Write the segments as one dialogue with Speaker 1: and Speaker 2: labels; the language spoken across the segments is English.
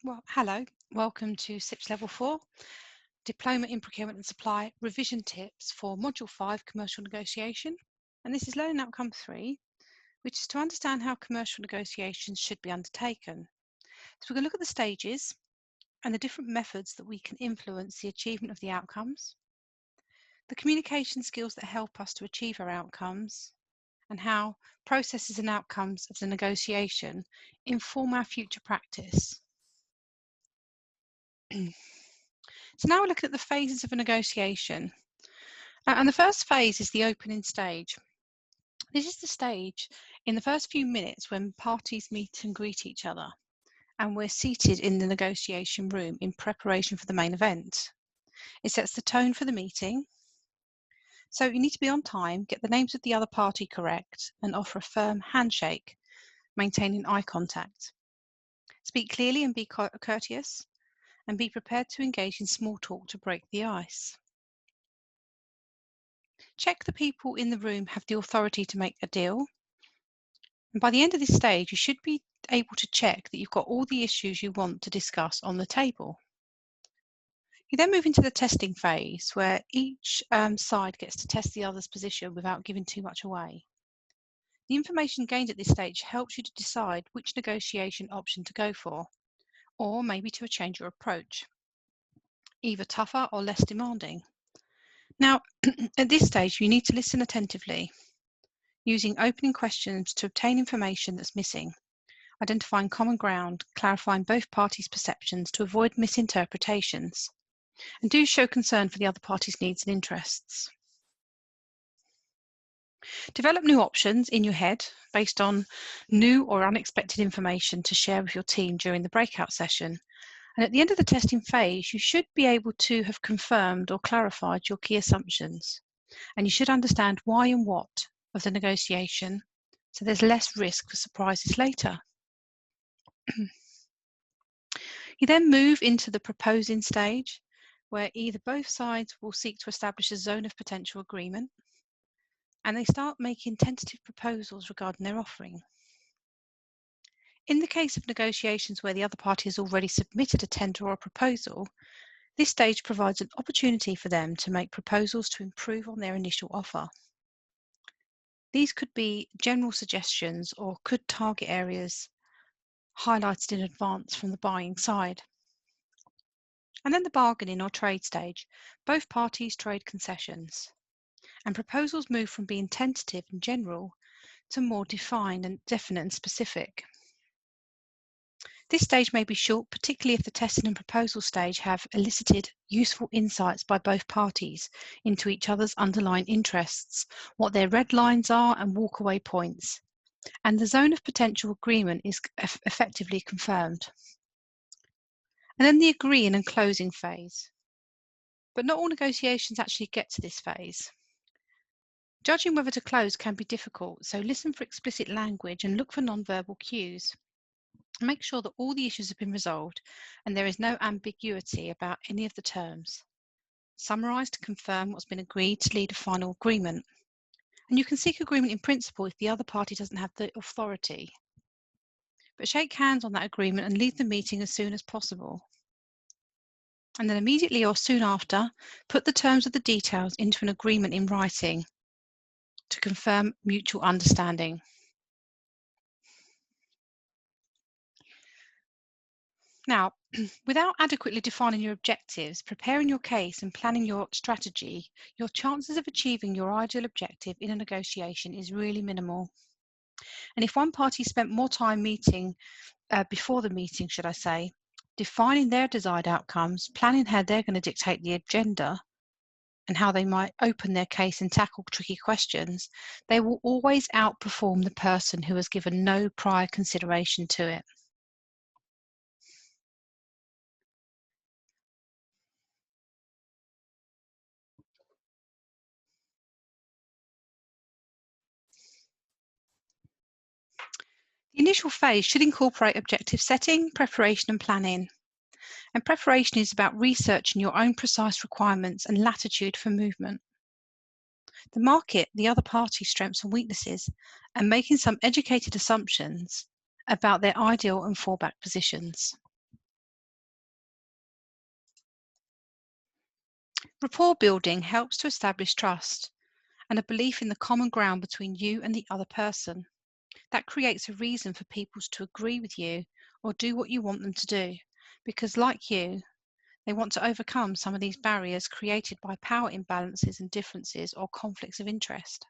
Speaker 1: Well, hello. Welcome to CIPS Level 4, Diploma in Procurement and Supply Revision Tips for Module 5, Commercial Negotiation. And this is Learning Outcome 3, which is to understand how commercial negotiations should be undertaken. So we're going to look at the stages and the different methods that we can influence the achievement of the outcomes, the communication skills that help us to achieve our outcomes, and how processes and outcomes of the negotiation inform our future practice. So now we're looking at the phases of a negotiation. And the first phase is the opening stage. This is the stage in the first few minutes when parties meet and greet each other, and we're seated in the negotiation room in preparation for the main event. It sets the tone for the meeting. So you need to be on time, get the names of the other party correct, and offer a firm handshake, maintaining eye contact. Speak clearly and be courteous, and be prepared to engage in small talk to break the ice. Check the people in the room have the authority to make a deal. And by the end of this stage, you should be able to check that you've got all the issues you want to discuss on the table. You then move into the testing phase, where each side gets to test the other's position without giving too much away. The information gained at this stage helps you to decide which negotiation option to go for, or maybe to change your approach, either tougher or less demanding. Now, at this stage, you need to listen attentively, using opening questions to obtain information that's missing, identifying common ground, clarifying both parties' perceptions to avoid misinterpretations, and do show concern for the other party's needs and interests. Develop new options in your head based on new or unexpected information to share with your team during the breakout session. And at the end of the testing phase, you should be able to have confirmed or clarified your key assumptions, and you should understand why and what of the negotiation, so there's less risk for surprises later. You then move into the proposing stage, where either both sides will seek to establish a zone of potential agreement, and they start making tentative proposals regarding their offering. In the case of negotiations where the other party has already submitted a tender or a proposal, this stage provides an opportunity for them to make proposals to improve on their initial offer. These could be general suggestions or could target areas highlighted in advance from the buying side. And then the bargaining or trade stage. Both parties trade concessions, and proposals move from being tentative and general to more defined and definite and specific. This stage may be short, particularly if the testing and proposal stage have elicited useful insights by both parties into each other's underlying interests, what their red lines are and walkaway points, and the zone of potential agreement is effectively confirmed. And then the agreeing and closing phase. But not all negotiations actually get to this phase. Judging whether to close can be difficult, so listen for explicit language and look for nonverbal cues. Make sure that all the issues have been resolved and there is no ambiguity about any of the terms. Summarise to confirm what's been agreed to lead a final agreement. And you can seek agreement in principle if the other party doesn't have the authority. But shake hands on that agreement and leave the meeting as soon as possible. And then immediately or soon after, put the terms of the details into an agreement in writing to confirm mutual understanding. Now, without adequately defining your objectives, preparing your case and planning your strategy, your chances of achieving your ideal objective in a negotiation is really minimal. And if one party spent more time meeting, before the meeting, should I say, defining their desired outcomes, planning how they're going to dictate the agenda, and how they might open their case and tackle tricky questions, they will always outperform the person who has given no prior consideration to it. The initial phase should incorporate objective setting, preparation and planning. And preparation is about researching your own precise requirements and latitude for movement. The market, the other party's strengths and weaknesses, and making some educated assumptions about their ideal and fallback positions. Rapport building helps to establish trust and a belief in the common ground between you and the other person. That creates a reason for people to agree with you or do what you want them to do, because like you, they want to overcome some of these barriers created by power imbalances and differences or conflicts of interest.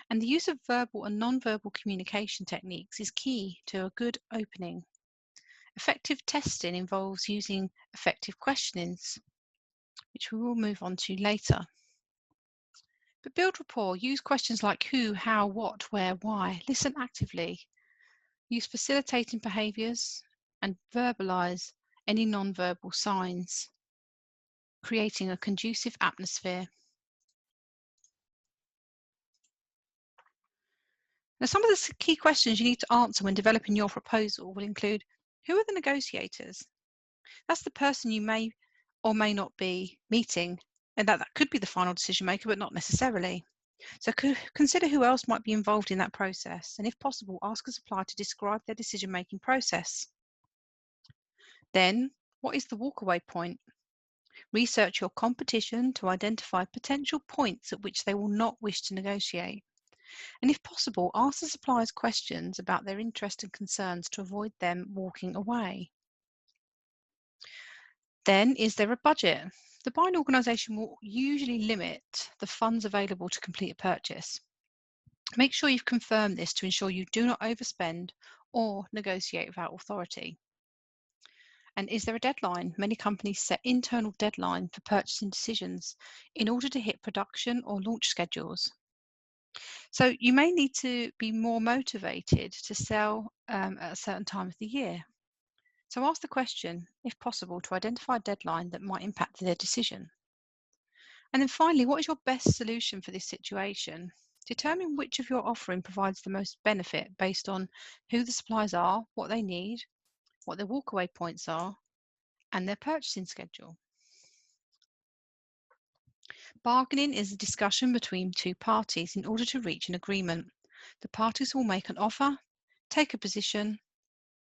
Speaker 1: And the use of verbal and non-verbal communication techniques is key to a good opening. Effective testing involves using effective questionings, which we will move on to later. But build rapport, use questions like who, how, what, where, why. Listen actively. Use facilitating behaviours and verbalise any non-verbal signs, creating a conducive atmosphere. Now, some of the key questions you need to answer when developing your proposal will include, who are the negotiators? That's the person you may or may not be meeting, and that could be the final decision maker, but not necessarily. So consider who else might be involved in that process, and if possible, ask a supplier to describe their decision-making process. Then, what is the walkaway point? Research your competition to identify potential points at which they will not wish to negotiate. And if possible, ask the suppliers questions about their interest and concerns to avoid them walking away. Then, is there a budget? The buying organisation will usually limit the funds available to complete a purchase. Make sure you've confirmed this to ensure you do not overspend or negotiate without authority. And is there a deadline? Many companies set internal deadlines for purchasing decisions in order to hit production or launch schedules. So you may need to be more motivated to sell at a certain time of the year. So ask the question, if possible, to identify a deadline that might impact their decision. And then finally, what is your best solution for this situation? Determine which of your offering provides the most benefit based on who the suppliers are, what they need, what their walkaway points are, and their purchasing schedule. Bargaining is a discussion between two parties in order to reach an agreement. The parties will make an offer, take a position,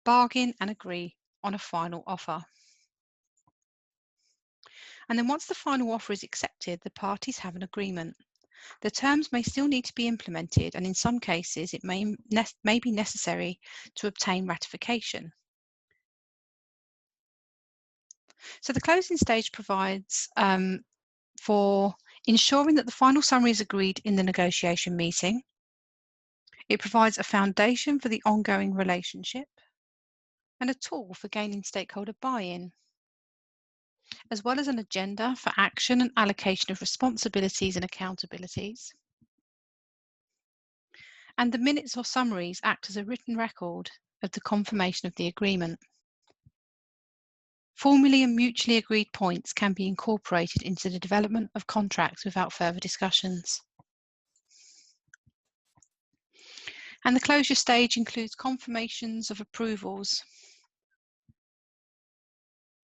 Speaker 1: bargain and agree on a final offer. And then once the final offer is accepted, the parties have an agreement. The terms may still need to be implemented, and in some cases it may be necessary to obtain ratification. So the closing stage provides for ensuring that the final summary is agreed in the negotiation meeting. It provides a foundation for the ongoing relationship and a tool for gaining stakeholder buy-in, as well as an agenda for action and allocation of responsibilities and accountabilities. And the minutes or summaries act as a written record of the confirmation of the agreement. Formally and mutually agreed points can be incorporated into the development of contracts without further discussions. And the closure stage includes confirmations of approvals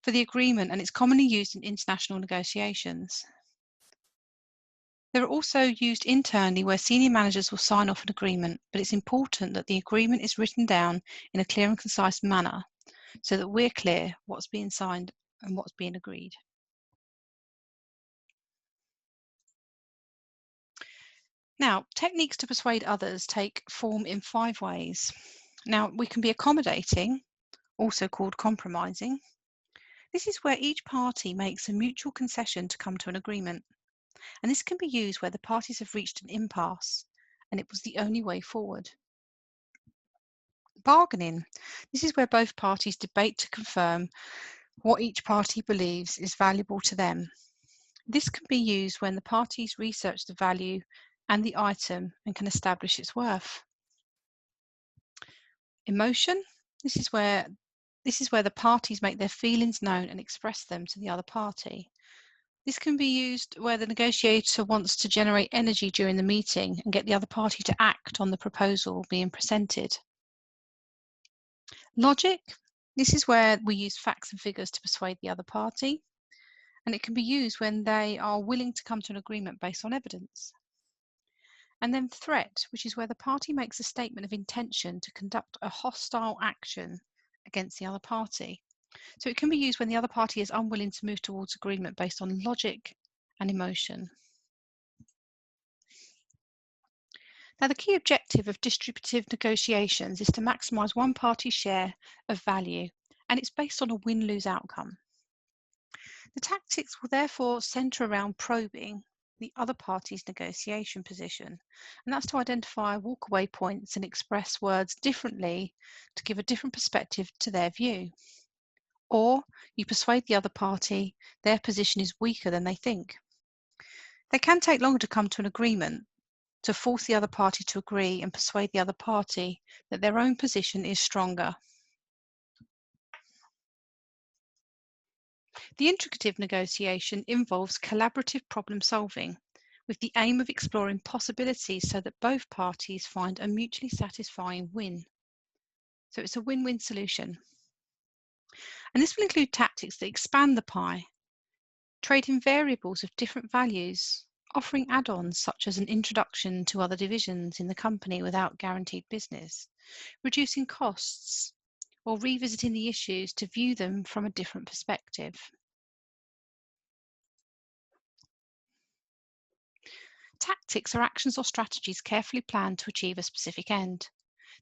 Speaker 1: for the agreement, and it's commonly used in international negotiations. They're also used internally where senior managers will sign off an agreement, but it's important that the agreement is written down in a clear and concise manner so that we're clear what's being signed and what's being agreed. Now, techniques to persuade others take form in 5 ways. Now, we can be accommodating, also called compromising. This is where each party makes a mutual concession to come to an agreement. And this can be used where the parties have reached an impasse and it was the only way forward. Bargaining. This is where both parties debate to confirm what each party believes is valuable to them. This can be used when the parties research the value and the item and can establish its worth. Emotion. This is where the parties make their feelings known and express them to the other party. This can be used where the negotiator wants to generate energy during the meeting and get the other party to act on the proposal being presented. Logic. This is where we use facts and figures to persuade the other party, and it can be used when they are willing to come to an agreement based on evidence. And then threat, which is where the party makes a statement of intention to conduct a hostile action against the other party. So it can be used when the other party is unwilling to move towards agreement based on logic and emotion. Now, the key objective of distributive negotiations is to maximise one party's share of value, and it's based on a win-lose outcome. The tactics will therefore centre around probing the other party's negotiation position, and that's to identify walkaway points and express words differently to give a different perspective to their view. Or you persuade the other party their position is weaker than they think. They can take longer to come to an agreement, to force the other party to agree and persuade the other party that their own position is stronger. The integrative negotiation involves collaborative problem solving with the aim of exploring possibilities so that both parties find a mutually satisfying win. So it's a win-win solution. And this will include tactics that expand the pie, trading variables of different values, offering add-ons such as an introduction to other divisions in the company without guaranteed business, reducing costs, or revisiting the issues to view them from a different perspective. Tactics are actions or strategies carefully planned to achieve a specific end.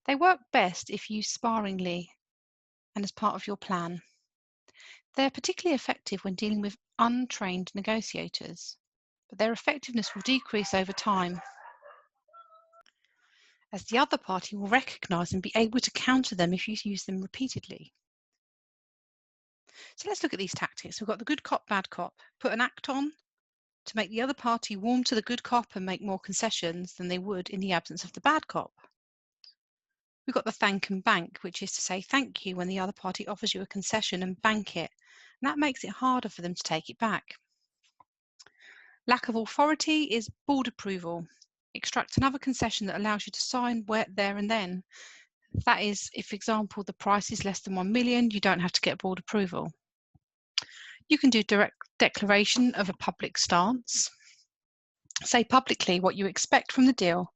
Speaker 1: They work best if used sparingly and as part of your plan. They're particularly effective when dealing with untrained negotiators, but their effectiveness will decrease over time, as the other party will recognise and be able to counter them if you use them repeatedly. So let's look at these tactics. We've got the good cop, bad cop. Put an act on to make the other party warm to the good cop and make more concessions than they would in the absence of the bad cop. We've got the thank and bank, which is to say thank you when the other party offers you a concession and bank it. And that makes it harder for them to take it back. Lack of authority is board approval. Extract another concession that allows you to sign there and then. That is, if, for example, the price is less than 1 million, you don't have to get board approval. You can do direct declaration of a public stance. Say publicly what you expect from the deal,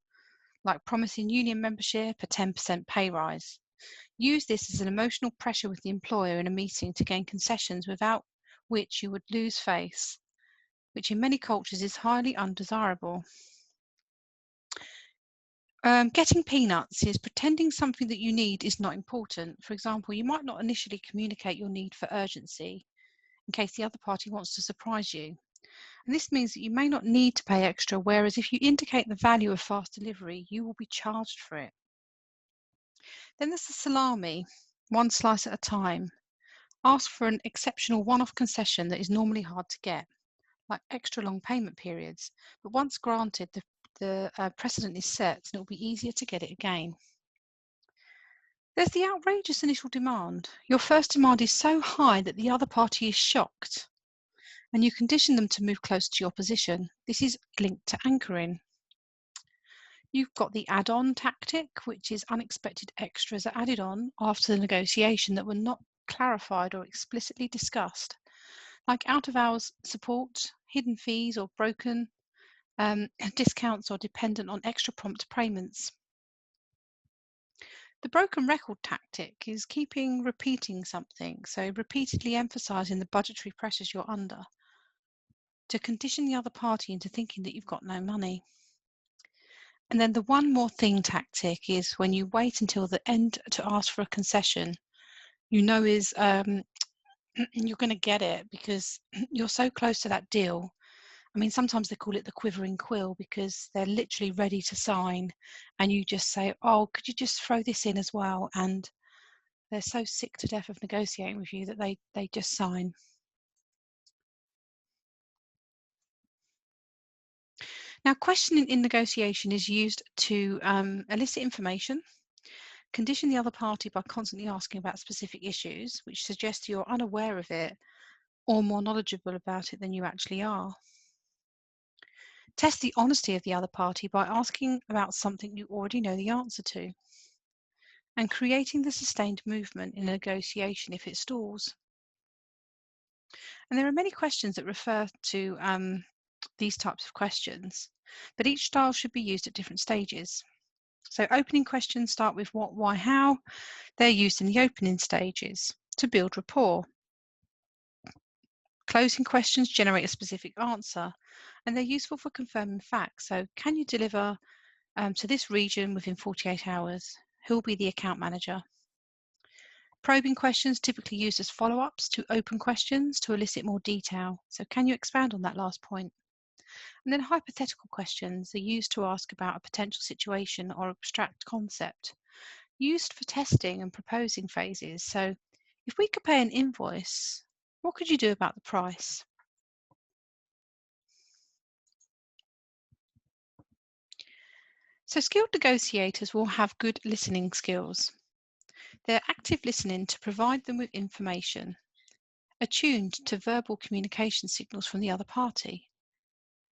Speaker 1: like promising union membership, a 10% pay rise. Use this as an emotional pressure with the employer in a meeting to gain concessions without which you would lose face, which in many cultures is highly undesirable. Getting peanuts is pretending something that you need is not important. For example, you might not initially communicate your need for urgency in case the other party wants to surprise you. And this means that you may not need to pay extra, whereas if you indicate the value of fast delivery, you will be charged for it. Then there's the salami, one slice at a time. Ask for an exceptional one-off concession that is normally hard to get, like extra long payment periods, but once granted, the precedent is set and it will be easier to get it again. There's the outrageous initial demand. Your first demand is so high that the other party is shocked, and you condition them to move close to your position. This is linked to anchoring. You've got the add-on tactic, which is unexpected extras are added on after the negotiation that were not clarified or explicitly discussed, like out-of-hours support, hidden fees or broken discounts or dependent on extra prompt payments. The broken record tactic is repeating something, so repeatedly emphasising the budgetary pressures you're under to condition the other party into thinking that you've got no money. And then the one more thing tactic is when you wait until the end to ask for a concession, you know is you're going to get it because you're so close to that deal. I mean, sometimes they call it the quivering quill because they're literally ready to sign and you just say, oh, could you just throw this in as well? And they're so sick to death of negotiating with you that they just sign. Now, questioning in negotiation is used to elicit information, condition the other party by constantly asking about specific issues, which suggests you're unaware of it or more knowledgeable about it than you actually are. Test the honesty of the other party by asking about something you already know the answer to, and creating the sustained movement in a negotiation if it stalls. And there are many questions that refer to these types of questions, but each style should be used at different stages. So opening questions start with what, why, how. They're used in the opening stages to build rapport. Closing questions generate a specific answer, and they're useful for confirming facts. So, can you deliver to this region within 48 hours? Who will be the account manager? Probing questions typically used as follow-ups to open questions to elicit more detail. So can you expand on that last point? And then hypothetical questions are used to ask about a potential situation or abstract concept, used for testing and proposing phases. So if we could pay an invoice, what could you do about the price? So skilled negotiators will have good listening skills. They're active listening to provide them with information, attuned to verbal communication signals from the other party.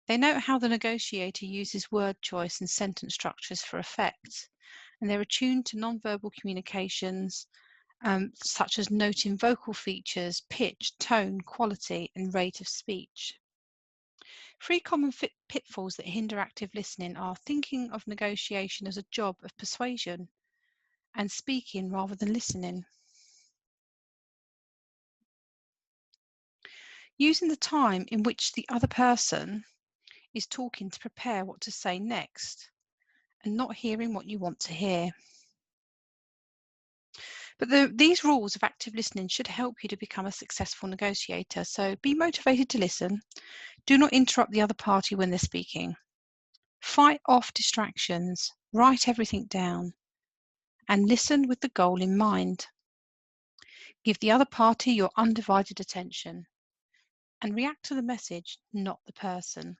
Speaker 1: They know how the negotiator uses word choice and sentence structures for effect, and they're attuned to nonverbal communications such as noting vocal features, pitch, tone, quality, and rate of speech. Three common pitfalls that hinder active listening are thinking of negotiation as a job of persuasion and speaking rather than listening. Using the time in which the other person is talking to prepare what to say next and not hearing what you want to hear. But these rules of active listening should help you to become a successful negotiator. So be motivated to listen. Do not interrupt the other party when they're speaking. Fight off distractions. Write everything down. And listen with the goal in mind. Give the other party your undivided attention. And react to the message, not the person.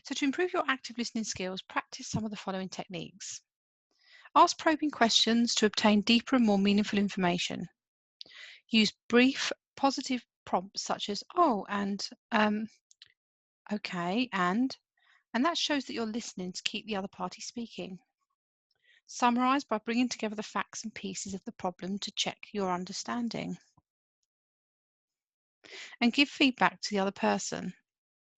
Speaker 1: So to improve your active listening skills, practice some of the following techniques. Ask probing questions to obtain deeper and more meaningful information. Use brief, positive prompts such as, oh, and okay, and that shows that you're listening to keep the other party speaking. Summarize by bringing together the facts and pieces of the problem to check your understanding. And give feedback to the other person,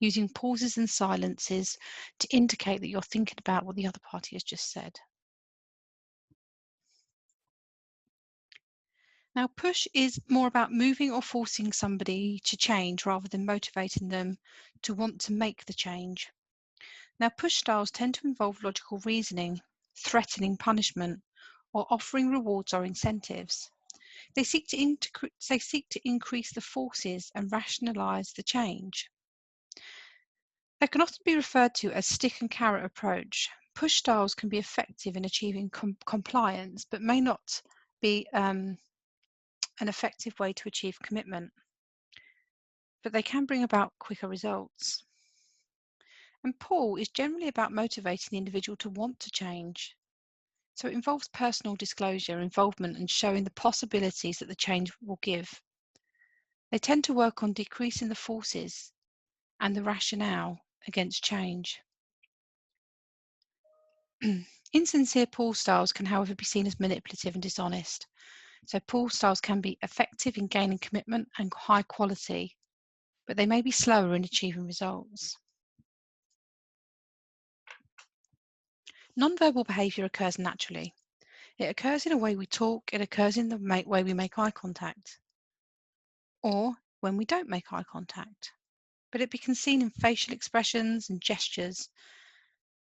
Speaker 1: using pauses and silences to indicate that you're thinking about what the other party has just said. Now, push is more about moving or forcing somebody to change rather than motivating them to want to make the change. Now, push styles tend to involve logical reasoning, threatening punishment, or offering rewards or incentives. They seek to increase the forces and rationalize the change. They can often be referred to as stick and carrot approach. Push styles can be effective in achieving compliance, but may not be an effective way to achieve commitment. But they can bring about quicker results. And pull is generally about motivating the individual to want to change. So it involves personal disclosure, involvement, and showing the possibilities that the change will give. They tend to work on decreasing the forces and the rationale against change. Insincere pull styles can, however, be seen as manipulative and dishonest. So pull styles can be effective in gaining commitment and high quality, but they may be slower in achieving results. Nonverbal behaviour occurs naturally. It occurs in a way we talk, it occurs in the way we make eye contact, or when we don't make eye contact. But it can be seen in facial expressions and gestures,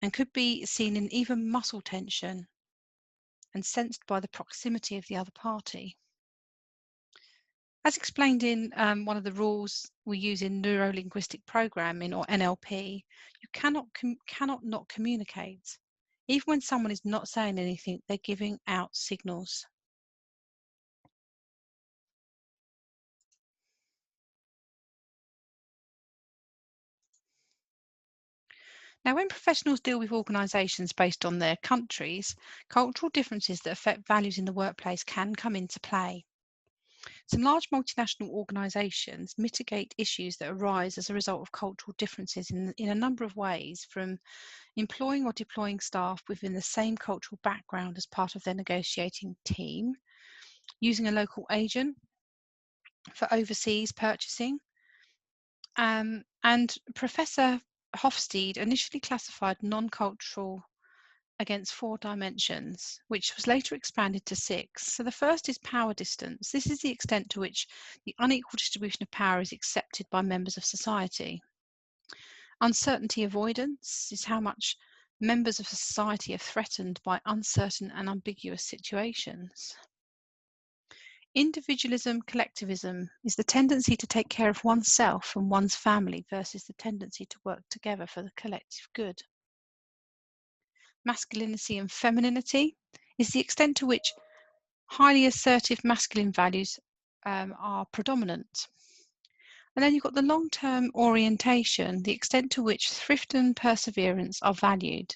Speaker 1: and could be seen in even muscle tension and sensed by the proximity of the other party. As explained in one of the rules we use in neuro-linguistic programming, or NLP, you cannot not communicate. Even when someone is not saying anything, they're giving out signals. Now, when professionals deal with organisations based on their countries, cultural differences that affect values in the workplace can come into play. Some large multinational organisations mitigate issues that arise as a result of cultural differences in a number of ways, from employing or deploying staff within the same cultural background as part of their negotiating team, using a local agent for overseas purchasing, and Professor Hofstede initially classified non-cultural against 4 dimensions, which was later expanded to 6. So the first is power distance. This is the extent to which the unequal distribution of power is accepted by members of society. Uncertainty avoidance is how much members of society are threatened by uncertain and ambiguous situations. Individualism, collectivism is the tendency to take care of oneself and one's family versus the tendency to work together for the collective good. Masculinity and femininity is the extent to which highly assertive masculine values are predominant. And then you've got the long-term orientation, the extent to which thrift and perseverance are valued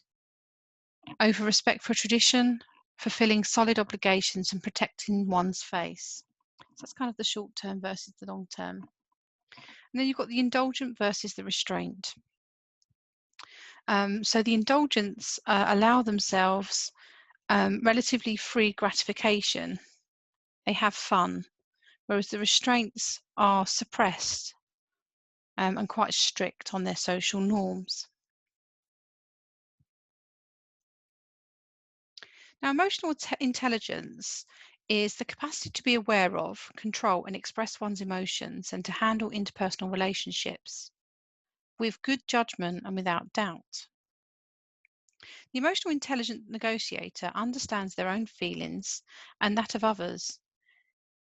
Speaker 1: over respect for tradition, fulfilling solid obligations and protecting one's face. So that's kind of the short term versus the long term. And then you've got the indulgent versus the restraint. So the indulgents allow themselves relatively free gratification. They have fun, whereas the restraints are suppressed and quite strict on their social norms. Now, emotional intelligence is the capacity to be aware of, control, and express one's emotions and to handle interpersonal relationships with good judgment and without doubt. The emotional intelligent negotiator understands their own feelings and that of others.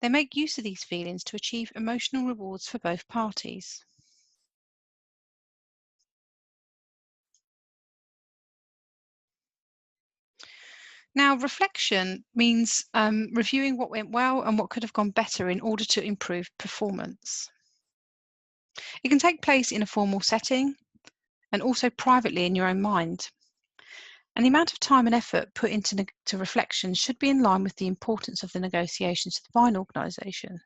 Speaker 1: They make use of these feelings to achieve emotional rewards for both parties. Now, reflection means reviewing what went well and what could have gone better in order to improve performance. It can take place in a formal setting and also privately in your own mind. And the amount of time and effort put into reflection should be in line with the importance of the negotiations to the buying organisation.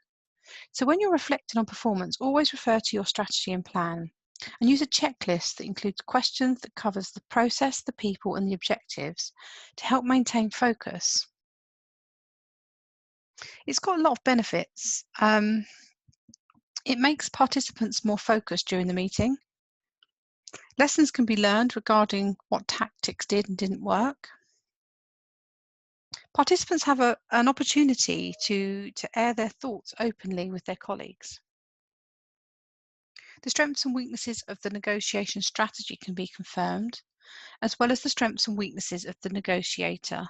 Speaker 1: So when you're reflecting on performance, always refer to your strategy and plan and use a checklist that includes questions that covers the process, the people and the objectives to help maintain focus. It's got a lot of benefits. It makes participants more focused during the meeting. Lessons can be learned regarding what tactics did and didn't work. Participants have an opportunity to air their thoughts openly with their colleagues. The strengths and weaknesses of the negotiation strategy can be confirmed, as well as the strengths and weaknesses of the negotiator.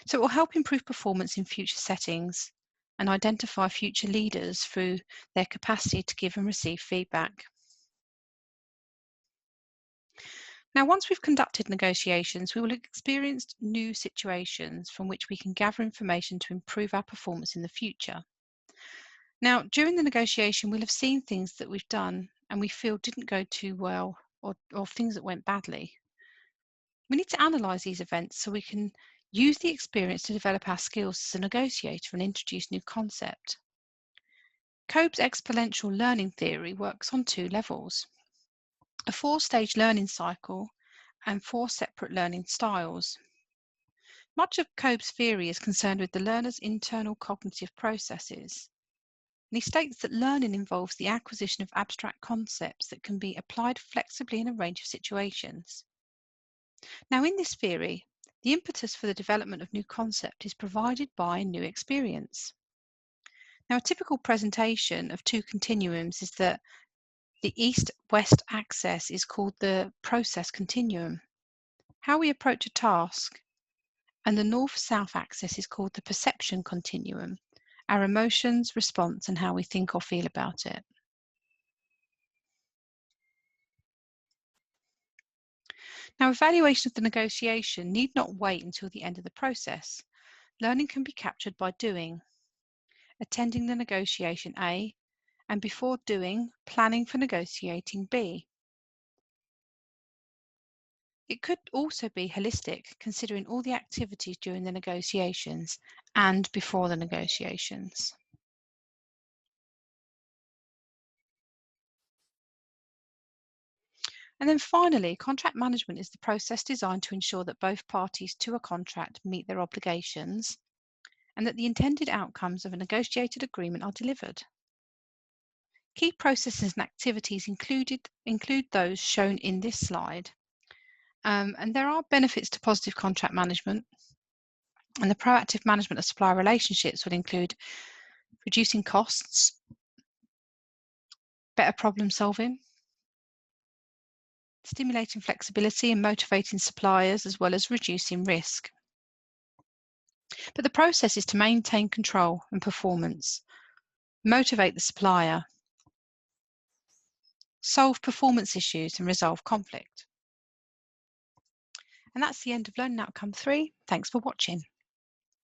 Speaker 1: So it will help improve performance in future settings and identify future leaders through their capacity to give and receive feedback. Now, once we've conducted negotiations, we will have experienced new situations from which we can gather information to improve our performance in the future. Now, during the negotiation, we'll have seen things that we've done and we feel didn't go too well or things that went badly. We need to analyse these events so we can use the experience to develop our skills as a negotiator and introduce new concepts. Kolb's exponential learning theory works on 2 levels, a 4-stage learning cycle and 4 separate learning styles. Much of Kolb's theory is concerned with the learner's internal cognitive processes. And he states that learning involves the acquisition of abstract concepts that can be applied flexibly in a range of situations. Now, in this theory, the impetus for the development of new concept is provided by new experience. Now, a typical presentation of 2 continuums is that the east-west axis is called the process continuum, how we approach a task, and the north-south axis is called the perception continuum, our emotions, response, and how we think or feel about it. Now, evaluation of the negotiation need not wait until the end of the process. Learning can be captured by doing, attending the negotiation A, and before doing, planning for negotiating B. It could also be holistic, considering all the activities during the negotiations and before the negotiations. And then finally, contract management is the process designed to ensure that both parties to a contract meet their obligations and that the intended outcomes of a negotiated agreement are delivered. Key processes and activities include those shown in this slide. And there are benefits to positive contract management. And the proactive management of supplier relationships would include reducing costs, better problem solving, stimulating flexibility and motivating suppliers, as well as reducing risk. But the process is to maintain control and performance, motivate the supplier, solve performance issues and resolve conflict. And that's the end of Learning Outcome 3. Thanks for watching.